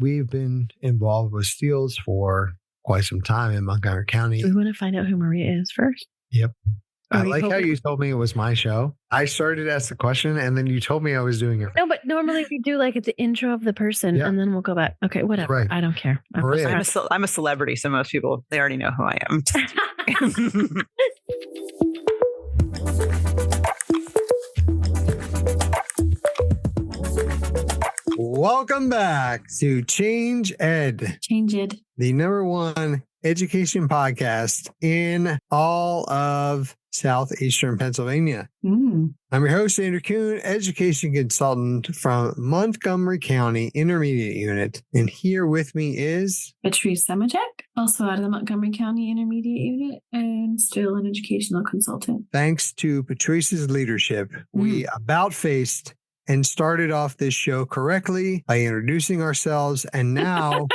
We've been involved with steels for quite some time in Montgomery County. Do we want to find out who Maria is first? Yep. I Are we like how hoping- you told me it was my show. I started to ask the question and then you told me I was doing it. No, but normally we do like the intro of the person and then we'll go back. Okay, whatever. Right. I don't care. Maria. I'm a celebrity, so most people, they already know who I am. Welcome back to Change Ed. Change Ed. The #1 education podcast in all of Southeastern Pennsylvania. I'm your host, Andrew Kuhn, education consultant from Montgomery County Intermediate Unit. And here with me is Patrice Semacek, also out of the Montgomery County Intermediate Unit and still an educational consultant. Thanks to Patrice's leadership, we about faced and started off this show correctly by introducing ourselves. And now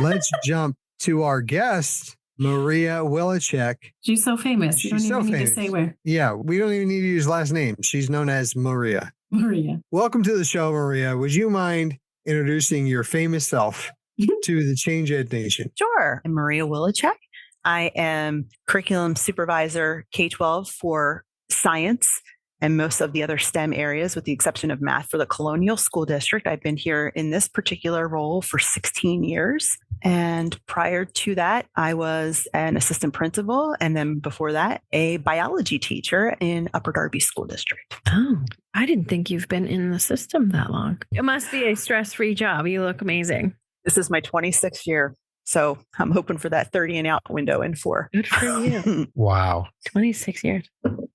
let's jump to our guest, Maria Wileczek. She's so famous. You don't even need to say where. Yeah, we don't even need to use last name. She's known as Maria. Maria. Welcome to the show, Maria. Would you mind introducing your famous self to the Change Ed Nation? Sure. I'm Maria Wileczek. I am curriculum supervisor K-12 for science and most of the other STEM areas, with the exception of math, for the Colonial School District. I've been here in this particular role for 16 years. And prior to that, I was an assistant principal. And then before that, a biology teacher in Upper Darby School District. Oh, I didn't think you've been in the system that long. It must be a stress-free job. You look amazing. This is my 26th year. So I'm hoping for that 30 and out window in 4. Good for you. Wow. 26 years.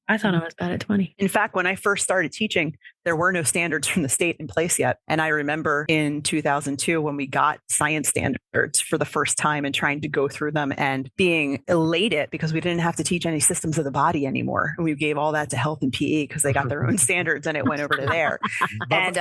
I thought I was bad at 20. In fact, when I first started teaching, there were no standards from the state in place yet. And I remember in 2002 when we got science standards for the first time and trying to go through them and being elated because we didn't have to teach any systems of the body anymore. And we gave all that to health and PE because they got their own standards and it went over to there. And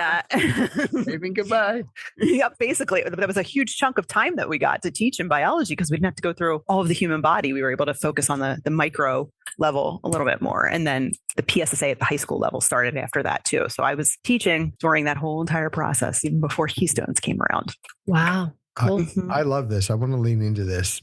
waving goodbye. Yeah, basically, that was a huge chunk of time that we got to teach in biology because we didn't have to go through all of the human body. We were able to focus on the micro level a little bit more. And then the PSSA at the high school level started after that too. So I was teaching during that whole entire process, even before Keystones came around. Wow. Cool. I love this. I want to lean into this.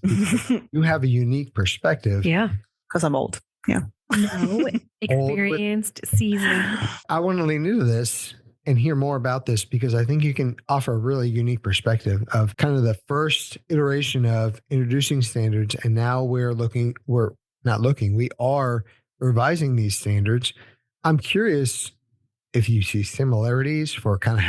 You have a unique perspective. Because I'm old. Yeah. No, experienced, seasoned. I want to lean into this and hear more about this because I think you can offer a really unique perspective of kind of the first iteration of introducing standards. And now we are revising these standards. I'm curious if you see similarities for kind of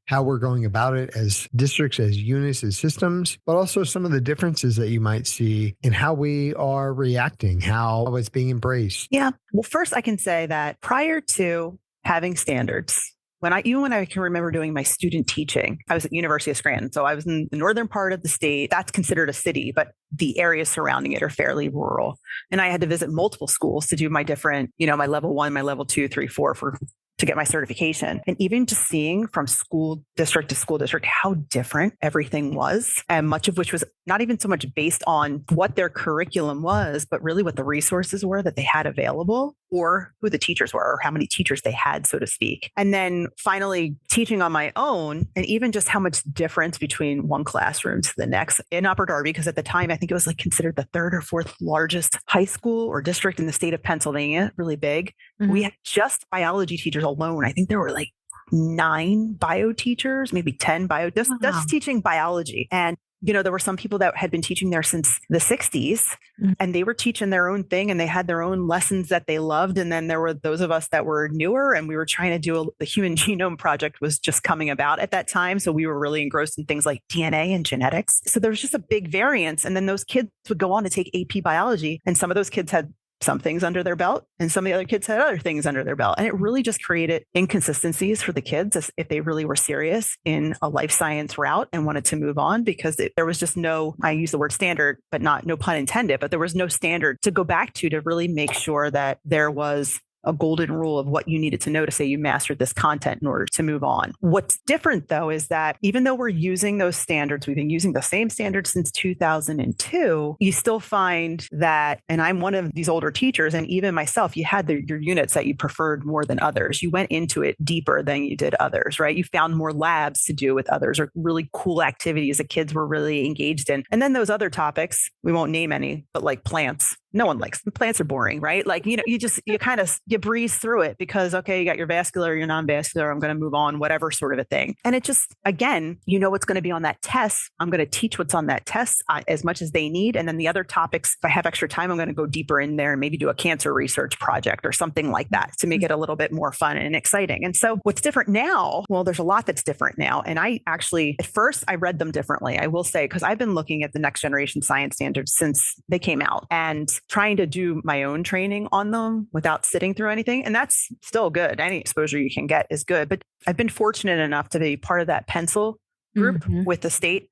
how we're going about it as districts, as units, as systems, but also some of the differences that you might see in how we are reacting, how it's being embraced. Yeah. Well, first I can say that prior to having standards, when I can remember doing my student teaching, I was at the University of Scranton. So I was in the northern part of the state. That's considered a city, but the areas surrounding it are fairly rural. And I had to visit multiple schools to do my different, my level 1, my level 2, 3, 4 to get my certification. And even just seeing from school district to school district how different everything was, and much of which was not even so much based on what their curriculum was, but really what the resources were that they had available, or who the teachers were, or how many teachers they had, so to speak. And then finally teaching on my own, and even just how much difference between one classroom to the next in Upper Darby, because at the time, I think it was like considered the 3rd or 4th largest high school or district in the state of Pennsylvania, really big. Mm-hmm. We had just biology teachers alone. I think there were like 9 bio teachers, maybe 10 bio, just teaching biology. And there were some people that had been teaching there since the 60s, and they were teaching their own thing and they had their own lessons that they loved. And then there were those of us that were newer, and we were trying to do the Human Genome Project was just coming about at that time. So we were really engrossed in things like DNA and genetics. So there was just a big variance. And then those kids would go on to take AP biology. And some of those kids had some things under their belt, and some of the other kids had other things under their belt. And it really just created inconsistencies for the kids as if they really were serious in a life science route and wanted to move on, because there was just no, I use the word standard, but no pun intended, but there was no standard to go back to really make sure that there was a golden rule of what you needed to know to say you mastered this content in order to move on. What's different though is that even though we're using those standards, we've been using the same standards since 2002, you still find that, and I'm one of these older teachers, and even myself, you had your units that you preferred more than others. You went into it deeper than you did others, right? You found more labs to do with others or really cool activities that kids were really engaged in. And then those other topics, we won't name any, but like plants. No one likes them. Plants are boring, right? Like, you breeze through it because, okay, you got your vascular, your non-vascular, I'm going to move on, whatever sort of a thing. And it just, again, you know what's going to be on that test. I'm going to teach what's on that test as much as they need. And then the other topics, if I have extra time, I'm going to go deeper in there and maybe do a cancer research project or something like that to make it a little bit more fun and exciting. And so what's different now? Well, there's a lot that's different now. And I actually, at first, I read them differently. I will say, because I've been looking at the next generation science standards since they came out and trying to do my own training on them without sitting through anything. And that's still good. Any exposure you can get is good. But I've been fortunate enough to be part of that pencil group with the state.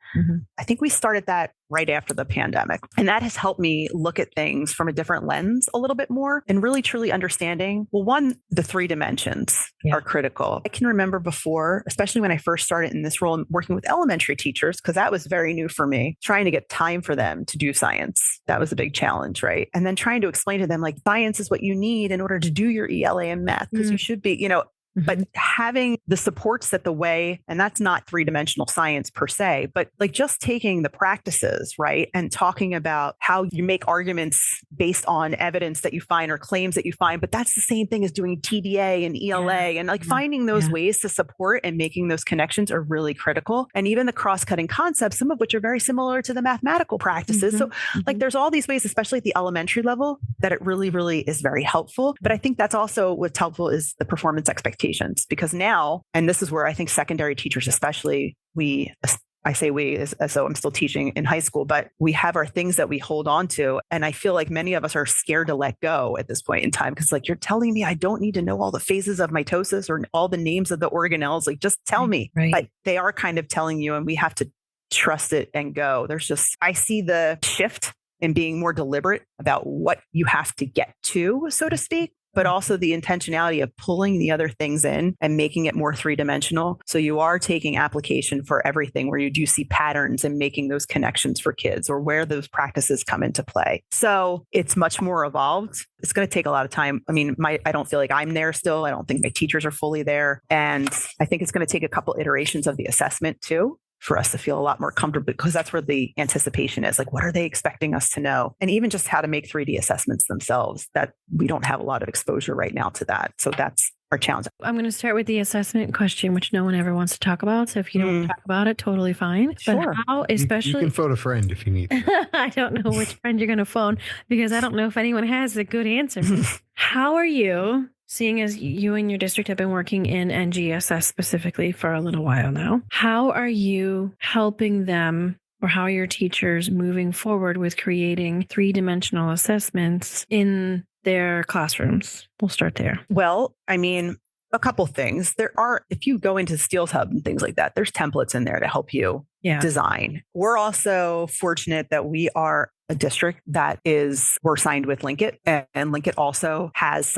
I think we started that right after the pandemic. And that has helped me look at things from a different lens a little bit more and really truly understanding, well, one, the 3 dimensions are critical. I can remember before, especially when I first started in this role working with elementary teachers, because that was very new for me, trying to get time for them to do science. That was a big challenge, right? And then trying to explain to them, like, science is what you need in order to do your ELA and math, because you should be, but having the supports that the way, and that's not 3-dimensional science per se, but like just taking the practices, right? And talking about how you make arguments based on evidence that you find or claims that you find, but that's the same thing as doing TDA and ELA and like finding those ways to support and making those connections are really critical. And even the cross-cutting concepts, some of which are very similar to the mathematical practices. So like there's all these ways, especially at the elementary level, that it really, really is very helpful. But I think that's also what's helpful is the performance expectations. Because now, and this is where I think secondary teachers, especially I say we as though I'm still teaching in high school, but we have our things that we hold on to. And I feel like many of us are scared to let go at this point in time. Because like, you're telling me I don't need to know all the phases of mitosis or all the names of the organelles. Like, just tell me. Right. But they are kind of telling you, and we have to trust it and go. I see the shift in being more deliberate about what you have to get to, so to speak, but also the intentionality of pulling the other things in and making it more 3-dimensional. So you are taking application for everything where you do see patterns and making those connections for kids or where those practices come into play. So it's much more evolved. It's going to take a lot of time. I mean, I don't feel like I'm there still. I don't think my teachers are fully there. And I think it's going to take a couple iterations of the assessment too, for us to feel a lot more comfortable, because that's where the anticipation is. Like, what are they expecting us to know? And even just how to make 3D assessments themselves, that we don't have a lot of exposure right now to that. So that's our challenge. I'm going to start with the assessment question, which no one ever wants to talk about. So if you don't want to talk about it, totally fine. Sure. But how, especially... You can phone a friend if you need to. I don't know which friend you're going to phone because I don't know if anyone has a good answer. How are you, seeing as you and your district have been working in NGSS specifically for a little while now, how are you helping them, or how are your teachers moving forward with creating 3-dimensional assessments in their classrooms? We'll start there. Well, I mean, a couple things. If you go into Steels Hub and things like that, there's templates in there to help you design. We're also fortunate that we are a district we're signed with Linkit, and Linkit also has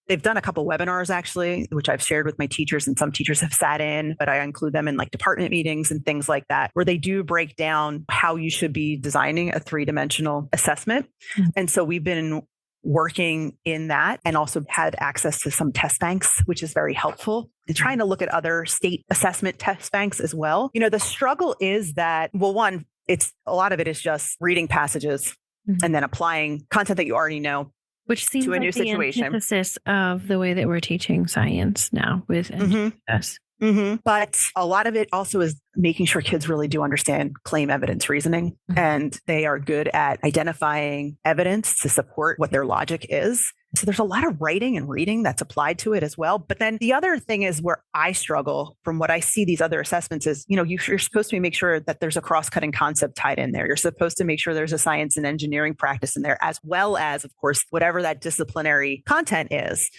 they've done a couple webinars actually, which I've shared with my teachers, and some teachers have sat in, but I include them in like department meetings and things like that, where they do break down how you should be designing a 3-dimensional assessment. And so we've been working in that and also had access to some test banks, which is very helpful. And trying to look at other state assessment test banks as well. The struggle is that, well, one, a lot of it is just reading passages and then applying content that you already know, which seems to a like new the situation. Antithesis of the way that we're teaching science now with NGSS. But a lot of it also is making sure kids really do understand claim evidence reasoning, and they are good at identifying evidence to support what their logic is. So there's a lot of writing and reading that's applied to it as well. But then the other thing is where I struggle from what I see these other assessments is, you're supposed to make sure that there's a cross-cutting concept tied in there. You're supposed to make sure there's a science and engineering practice in there, as well as, of course, whatever that disciplinary content is.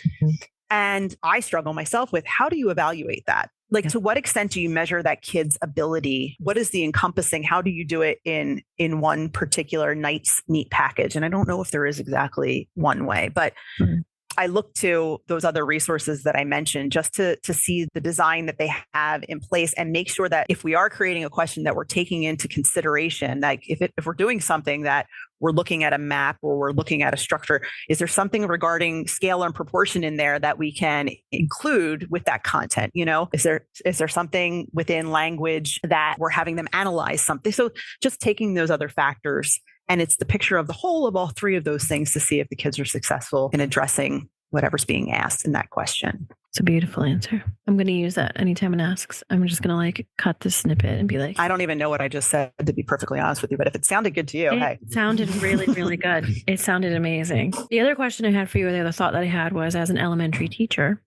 And I struggle myself with, how do you evaluate that? Like, to what extent do you measure that kid's ability? What is the encompassing? How do you do it in one particular nice, neat package? And I don't know if there is exactly one way, but I look to those other resources that I mentioned just to see the design that they have in place and make sure that if we are creating a question that we're taking into consideration, like if we're doing something that we're looking at a map or we're looking at a structure, is there something regarding scale and proportion in there that we can include with that content? Is there something within language that we're having them analyze something? So just taking those other factors. And it's the picture of the whole of all three of those things to see if the kids are successful in addressing whatever's being asked in that question. It's a beautiful answer. I'm going to use that anytime it asks. I'm just going to cut this snippet and be like, I don't even know what I just said, to be perfectly honest with you, but if it sounded good to you, hey. It sounded really, really good. It sounded amazing. The other question I had for you, the other thought that I had was, as an elementary teacher,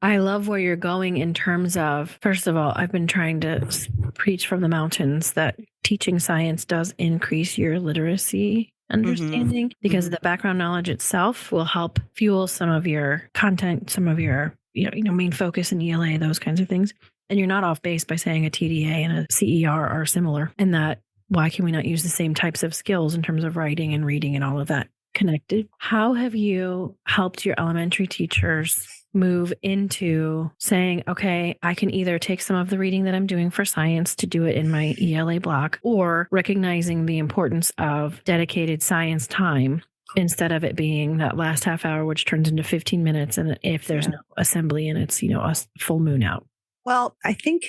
I love where you're going in terms of, first of all, I've been trying to preach from the mountains that teaching science does increase your literacy understanding because the background knowledge itself will help fuel some of your content, some of your main focus in ELA, those kinds of things. And you're not off base by saying a TDA and a CER are similar, and that why can we not use the same types of skills in terms of writing and reading and all of that connected? How have you helped your elementary teachers move into saying, okay, I can either take some of the reading that I'm doing for science to do it in my ELA block, or recognizing the importance of dedicated science time instead of it being that last half hour, which turns into 15 minutes. And if there's no assembly and it's, a full moon out. Well, I think,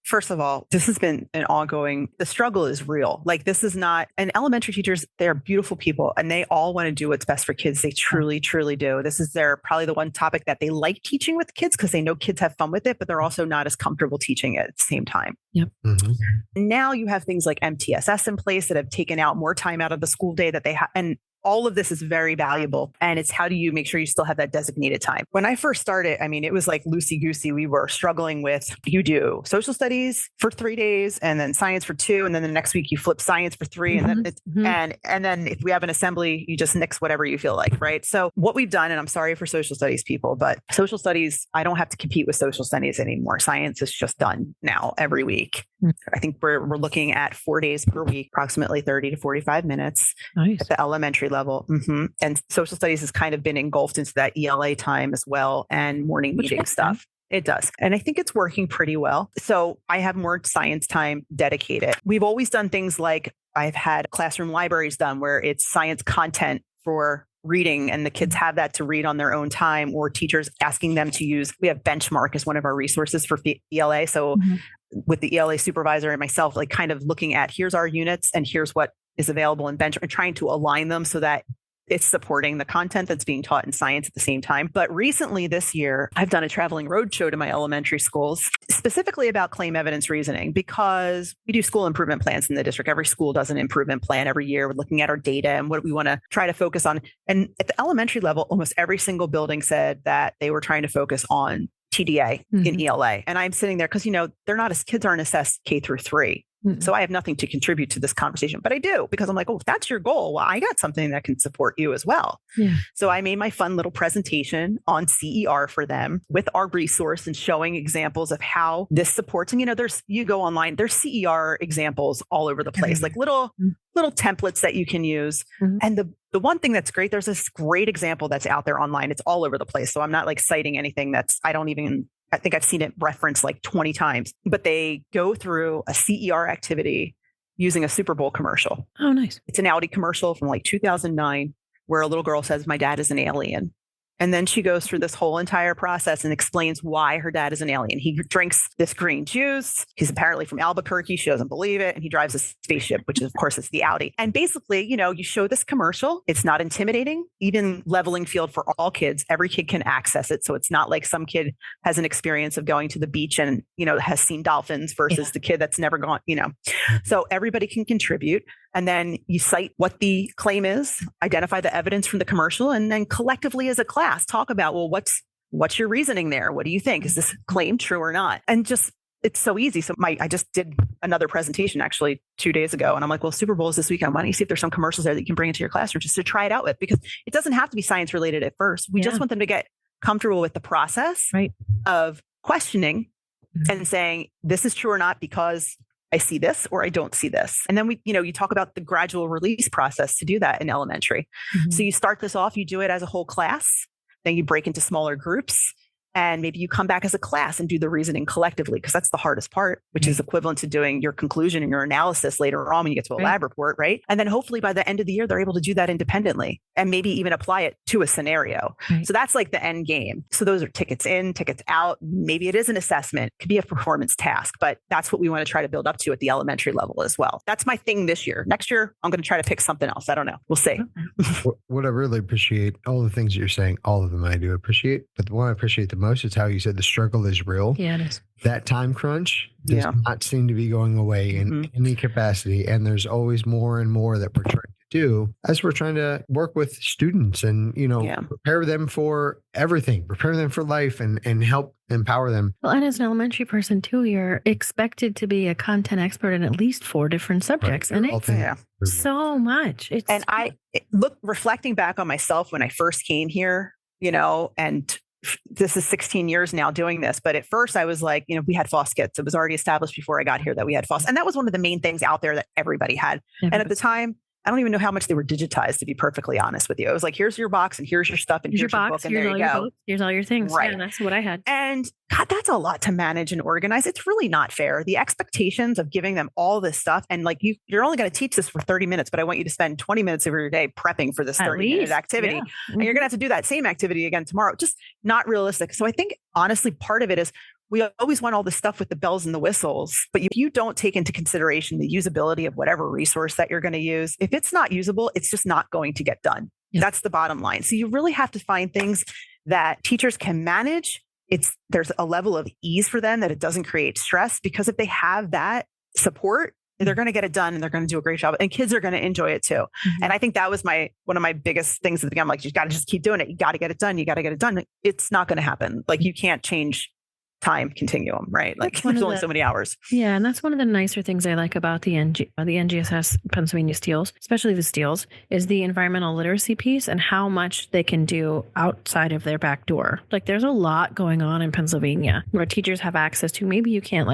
first of all, this has been an ongoing, the struggle is real. Like, this is not, and elementary teachers, they're beautiful people and they all want to do what's best for kids. They truly, truly do. This is probably the one topic that they like teaching with kids because they know kids have fun with it, but they're also not as comfortable teaching it at the same time. Yep. Mm-hmm. Now you have things like MTSS in place that have taken out more time out of the school day that they have. And all of this is very valuable. And it's how do you make sure you still have that designated time? When I first started, it was like loosey-goosey. We were struggling with, you do social studies for 3 days and then science for 2. And then the next week you flip science for 3. And then and then if we have an assembly, you just nix whatever you feel like, right? So what we've done, and I'm sorry for social studies people, but social studies, I don't have to compete with social studies anymore. Science is just done now every week. I think we're looking at 4 days per week, approximately 30 to 45 minutes at the elementary level. And social studies has kind of been engulfed into that ELA time as well and morning meeting stuff. It does. And I think it's working pretty well. So I have more science time dedicated. We've always done things like I've had classroom libraries done where it's science content for reading and the kids have that to read on their own time, or teachers asking them to use, we have Benchmark as one of our resources for ELA. So with the ELA supervisor and myself, like kind of looking at here's our units and here's what is available in Benchmark and trying to align them so that it's supporting the content that's being taught in science at the same time. But recently this year, I've done a traveling roadshow to my elementary schools, specifically about claim evidence reasoning, because we do school improvement plans in the district. Every school does an improvement plan every year. We're looking at our data and what we want to try to focus on. And at the elementary level, almost every single building said that they were trying to focus on TDA in ELA. And I'm sitting there because, kids aren't assessed K through 3. So I have nothing to contribute to this conversation, but I do because I'm like, if that's your goal, well, I got something that can support you as well. Yeah. So I made my fun little presentation on CER for them with our resource and showing examples of how this supports. And, you go online, there's CER examples all over the place, like little templates that you can use. And the one thing that's great, there's this great example that's out there online. It's all over the place. So I'm not like citing anything I think I've seen it referenced like 20 times, but they go through a CER activity using a Super Bowl commercial. Oh, nice. It's an Audi commercial from like 2009 where a little girl says, my dad is an alien. And then she goes through this whole entire process and explains why her dad is an alien. He drinks this green juice. He's apparently from Albuquerque. She doesn't believe it. And he drives a spaceship, which is, of course, it's the Audi. And basically, you show this commercial. It's not intimidating, even leveling field for all kids. Every kid can access it. So it's not like some kid has an experience of going to the beach and, has seen dolphins versus the kid that's never gone, So everybody can contribute. And then you cite what the claim is, identify the evidence from the commercial, and then collectively as a class talk about, well, what's your reasoning there? What do you think? Is this claim true or not? And it's so easy. So I just did another presentation actually 2 days ago. And I'm like, well, Super Bowl is this weekend. Why don't you see if there's some commercials there that you can bring into your classroom just to try it out with? Because it doesn't have to be science related at first. We just want them to get comfortable with the process of questioning and saying, this is true or not because I see this or I don't see this. And then you talk about the gradual release process to do that in elementary. So you start this off, you do it as a whole class. then you break into smaller groups. And maybe you come back as a class and do the reasoning collectively, because that's the hardest part, which is equivalent to doing your conclusion and your analysis later on when you get to a lab report, right? And then hopefully by the end of the year, they're able to do that independently and maybe even apply it to a scenario. So that's like the end game. So those are tickets in, tickets out. Maybe it is an assessment, could be a performance task, but that's what we want to try to build up to at the elementary level as well. That's my thing this year. Next year, I'm going to try to pick something else. I don't know. We'll see. What I really appreciate, all the things you're saying, all of them I do appreciate, but the one I appreciate the most is how you said the struggle is real. Yeah, it is. That time crunch does not seem to be going away in any capacity. And there's always more and more that we're trying to do as we're trying to work with students and, prepare them for everything, prepare them for life and help empower them. Well, and as an elementary person too, you're expected to be a content expert in at least 4 different subjects. Right. And it's so much. I look, reflecting back on myself when I first came here, and this is 16 years now doing this. But at first I was like, we had FOSS kits. It was already established before I got here that we had FOSS. And that was one of the main things out there that everybody had. And at the time, I don't even know how much they were digitized, to be perfectly honest with you. It was like, here's your box and here's your stuff and here's your book and there you go. Here's all your things. Right. Yeah, that's what I had. And God, that's a lot to manage and organize. It's really not fair. The expectations of giving them all this stuff and like you're only going to teach this for 30 minutes, but I want you to spend 20 minutes of your day prepping for this 30-minute activity. Yeah. And you're going to have to do that same activity again tomorrow. Just not realistic. So I think honestly, part of it is we always want all this stuff with the bells and the whistles, but if you don't take into consideration the usability of whatever resource that you're going to use, if it's not usable, it's just not going to get done. Yep. That's the bottom line. So you really have to find things that teachers can manage. There's a level of ease for them that it doesn't create stress, because if they have that support, they're going to get it done and they're going to do a great job and kids are going to enjoy it too. Mm-hmm. And I think that was one of my biggest things at the beginning. I'm like, you got to just keep doing it. You got to get it done. You got to get it done. It's not going to happen. Like you can't change time continuum, right? Like there's only so many hours. Yeah. And that's one of the nicer things I like about the NGSS Pennsylvania Steels, especially the Steels, is the environmental literacy piece and how much they can do outside of their back door. Like there's a lot going on in Pennsylvania where teachers have access to. Maybe you can't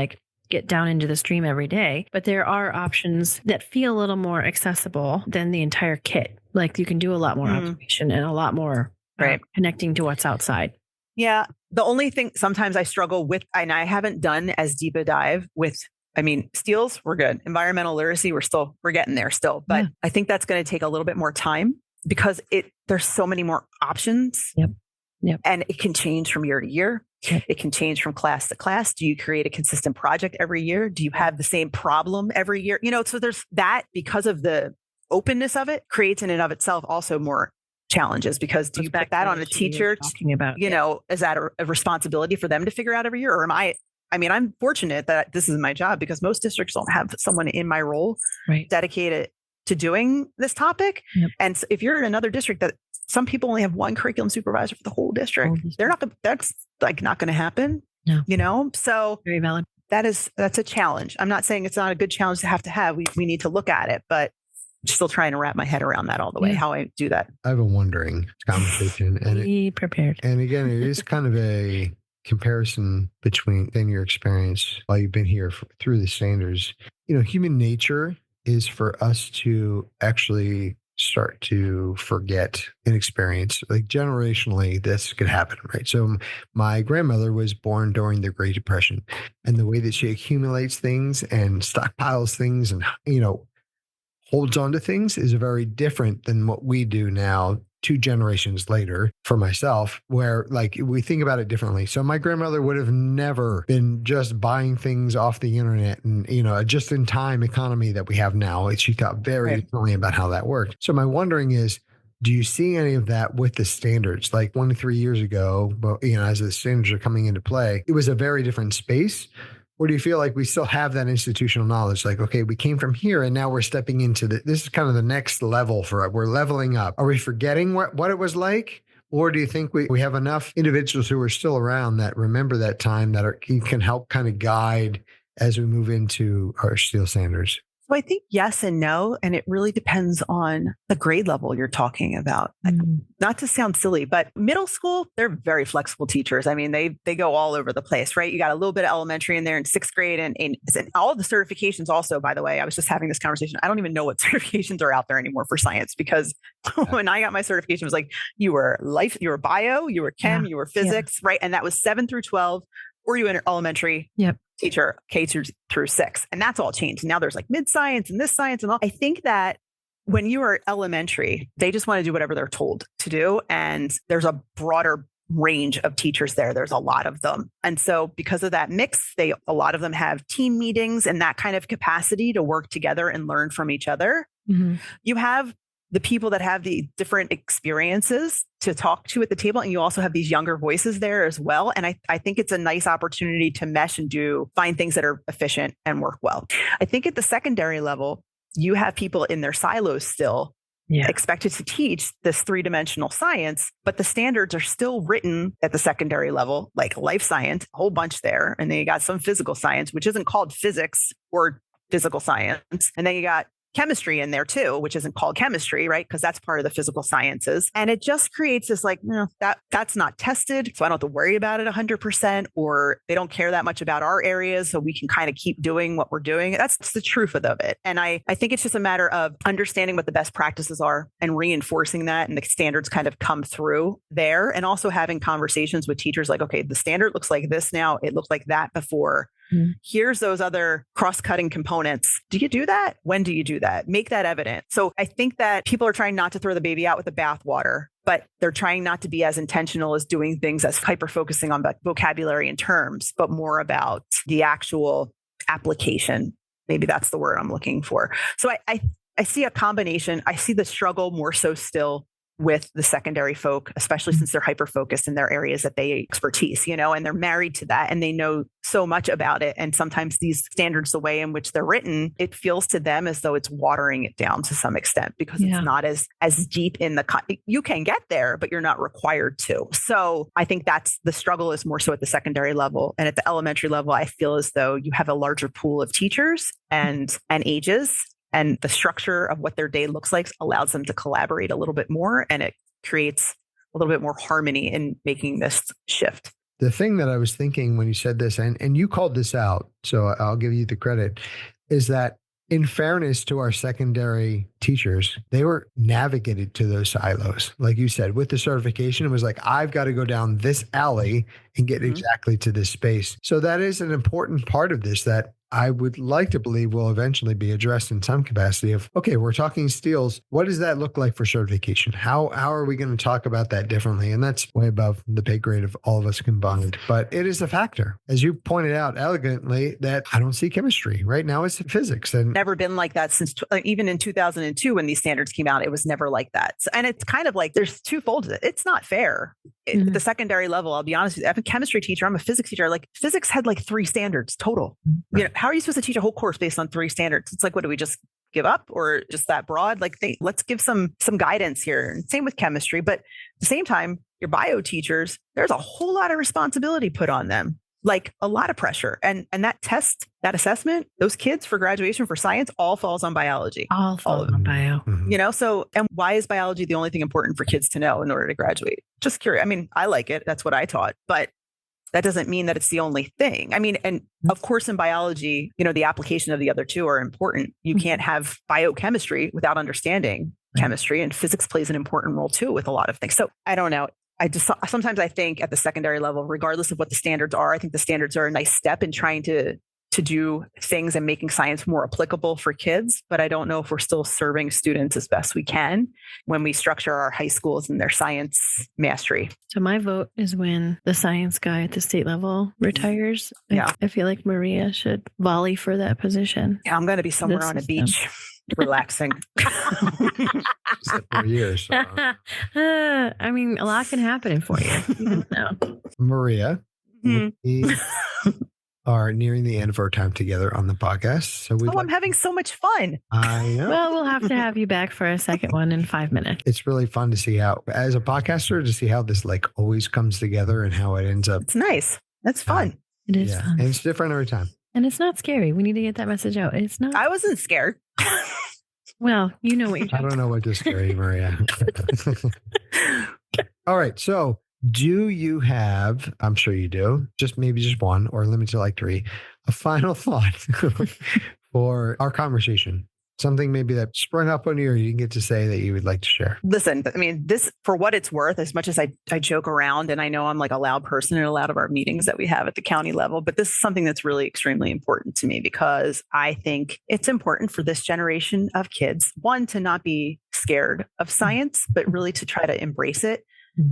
get down into the stream every day, but there are options that feel a little more accessible than the entire kit. Like you can do a lot more observation and a lot more connecting to what's outside. Yeah. The only thing sometimes I struggle with, and I haven't done as deep a dive with, steels, we're good. Environmental literacy, we're getting there still. But I think that's going to take a little bit more time because there's so many more options. Yep. And it can change from year to year. Yep. It can change from class to class. Do you create a consistent project every year? Do you have the same problem every year? So there's that, because of the openness of it, creates in and of itself also more challenges, because do you put that on a teacher, is that a responsibility for them to figure out every year? Or I'm fortunate that this is my job, because most districts don't have someone in my role dedicated to doing this topic. Yep. And so if you're in another district that some people only have one curriculum supervisor for the whole district, that's not going to happen. No. So very valid. That's a challenge. I'm not saying it's not a good challenge to have. We need to look at it, but still trying to wrap my head around that all the way, how I do that. I have a wondering conversation. And be prepared. And again, it is kind of a comparison between your experience while you've been here through the standards. Human nature is for us to actually start to forget an experience. Like generationally, this could happen, right? So my grandmother was born during the Great Depression, and the way that she accumulates things and stockpiles things and, holds on to things is very different than what we do now 2 generations later for myself, where we think about it differently. So my grandmother would have never been just buying things off the internet and, a just-in-time economy that we have now. She thought very differently about how that worked. So my wondering is, do you see any of that with the standards? Like 1 to 3 years ago, but as the standards are coming into play, it was a very different space. Or do you feel like we still have that institutional knowledge? Like, okay, we came from here and now we're stepping into this is kind of the next level for it. We're leveling up. Are we forgetting what it was like? Or do you think we have enough individuals who are still around that remember that time that can help kind of guide as we move into our steel standards? So I think yes and no. And it really depends on the grade level you're talking about. Not to sound silly, but middle school, they're very flexible teachers. I mean, they go all over the place, right? You got a little bit of elementary in there in sixth grade and all of the certifications also, by the way, I was just having this conversation. I don't even know what certifications are out there anymore for science, because when I got my certification, it was like, you were bio, you were chem, you were physics, right? And that was 7 through 12, or you were elementary. Teacher K through 6. And that's all changed. Now there's like mid-science and this science and all. I think that when you are elementary, they just want to do whatever they're told to do. And there's a broader range of teachers there. There's a lot of them. And so because of that mix, a lot of them have team meetings and that kind of capacity to work together and learn from each other. You have the people that have the different experiences to talk to at the table. And you also have these younger voices there as well. And I think it's a nice opportunity to mesh and find things that are efficient and work well. I think at the secondary level, you have people in their silos still expected to teach this 3-dimensional science, but the standards are still written at the secondary level, like life science, a whole bunch there. And then you got some physical science, which isn't called physics or physical science. And then you got chemistry in there too, which isn't called chemistry, right? Because that's part of the physical sciences. And it just creates this like, that's not tested. So I don't have to worry about it 100%, or they don't care that much about our areas. So we can kind of keep doing what we're doing. That's the truth of it. And I think it's just a matter of understanding what the best practices are and reinforcing that. And the standards kind of come through there, and also having conversations with teachers like, okay, the standard looks like this now. It looked like that before. Here's those other cross-cutting components. Do you do that? When do you do that? Make that evident. So I think that people are trying not to throw the baby out with the bathwater, but they're trying not to be as intentional as doing things as hyper-focusing on vocabulary and terms, but more about the actual application. Maybe that's the word I'm looking for. So I see a combination. I see the struggle more so still with the secondary folk, especially since they're hyper-focused in their areas that they expertise, and they're married to that and they know so much about it. And sometimes these standards, the way in which they're written, it feels to them as though it's watering it down to some extent, because it's not as deep in you can get there, but you're not required to. So I think that's the struggle is more so at the secondary level. And at the elementary level, I feel as though you have a larger pool of teachers and ages. And the structure of what their day looks like allows them to collaborate a little bit more, and it creates a little bit more harmony in making this shift. The thing that I was thinking when you said this, and you called this out, so I'll give you the credit, is that in fairness to our secondary teachers, they were navigated to those silos. Like you said, with the certification, it was like, I've got to go down this alley and get exactly to this space. So that is an important part of this that I would like to believe will eventually be addressed in some capacity of, okay, we're talking steels. What does that look like for certification? How are we going to talk about that differently? And that's way above the pay grade of all of us combined. But it is a factor, as you pointed out elegantly, that I don't see chemistry. Right now it's physics. And never been like that since even in 2002 when these standards came out, it was never like that. So, and it's kind of like there's twofold to it. It's not fair. At the secondary level, I'll be honest with you, I'm a chemistry teacher. I'm a physics teacher. Like physics had like 3 standards total. Right. How are you supposed to teach a whole course based on 3 standards? It's like, what do we just give up, or just that broad? Like, let's give some guidance here. And same with chemistry, but at the same time, your bio teachers, there's a whole lot of responsibility put on them, like a lot of pressure. And that test, that assessment, those kids for graduation for science all falls on biology. All falls on bio. So, and why is biology the only thing important for kids to know in order to graduate? Just curious. I mean, I like it. That's what I taught, but that doesn't mean that it's the only thing. I mean, and of course in biology, the application of the other 2 are important. You can't have biochemistry without understanding chemistry, and physics plays an important role too with a lot of things. So I don't know. Sometimes I think at the secondary level, regardless of what the standards are, I think the standards are a nice step in trying to do things and making science more applicable for kids. But I don't know if we're still serving students as best we can when we structure our high schools and their science mastery. So my vote is when the science guy at the state level retires. Yeah. I feel like Maria should volley for that position. Yeah, I'm going to be somewhere on a beach relaxing. 4 years. So. I mean, a lot can happen in 4 years. You don't know. Maria, we are nearing the end of our time together on the podcast. So I'm having so much fun. I know. Well, we'll have to have you back for a second one in 5 minutes. It's really fun to see how, as a podcaster, to see how this like always comes together and how it ends up. It's nice. That's fun. It is fun. And it's different every time. And it's not scary. We need to get that message out. It's not. I wasn't scared. Well, you know what you're I talking don't know what to scare you, Maria. All right. So do you have, I'm sure you do, maybe just one or limit to like 3, a final thought for our conversation? Something maybe that sprung up on you or you didn't get to say that you would like to share. Listen, I mean, this, for what it's worth, as much as I joke around, and I know I'm like a loud person in a lot of our meetings that we have at the county level, but this is something that's really extremely important to me because I think it's important for this generation of kids, one, to not be scared of science, but really to try to embrace it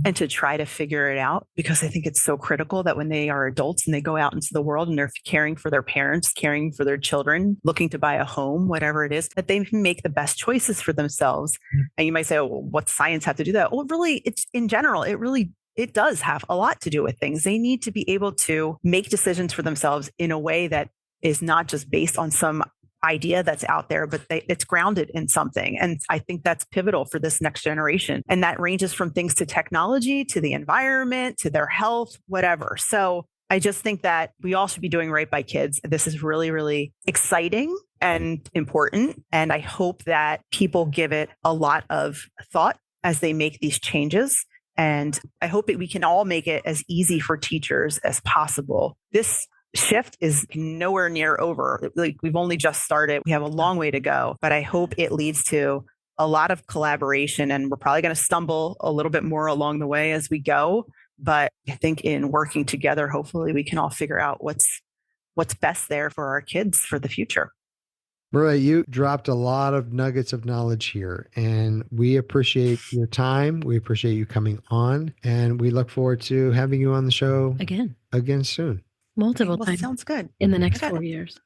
and to try to figure it out, because I think it's so critical that when they are adults and they go out into the world and they're caring for their parents, caring for their children, looking to buy a home, whatever it is, that they can make the best choices for themselves. And you might say, oh, well, what's science have to do that? Well, really, it's in general, it does have a lot to do with things. They need to be able to make decisions for themselves in a way that is not just based on some idea that's out there, but it's grounded in something. And I think that's pivotal for this next generation. And that ranges from things to technology, to the environment, to their health, whatever. So I just think that we all should be doing right by kids. This is really, really exciting and important. And I hope that people give it a lot of thought as they make these changes. And I hope that we can all make it as easy for teachers as possible. This shift is nowhere near over. Like, we've only just started. We have a long way to go, but I hope it leads to a lot of collaboration, and we're probably going to stumble a little bit more along the way as we go. But I think in working together, hopefully we can all figure out what's best there for our kids for the future. Maria, you dropped a lot of nuggets of knowledge here, and we appreciate your time. We appreciate you coming on, and we look forward to having you on the show again soon. Multiple Well, times. sounds good. In the next 4 years.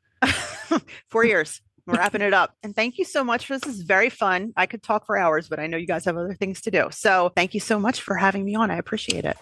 4 years. We're wrapping it up. And thank you so much. This is very fun. I could talk for hours, but I know you guys have other things to do. So thank you so much for having me on. I appreciate it.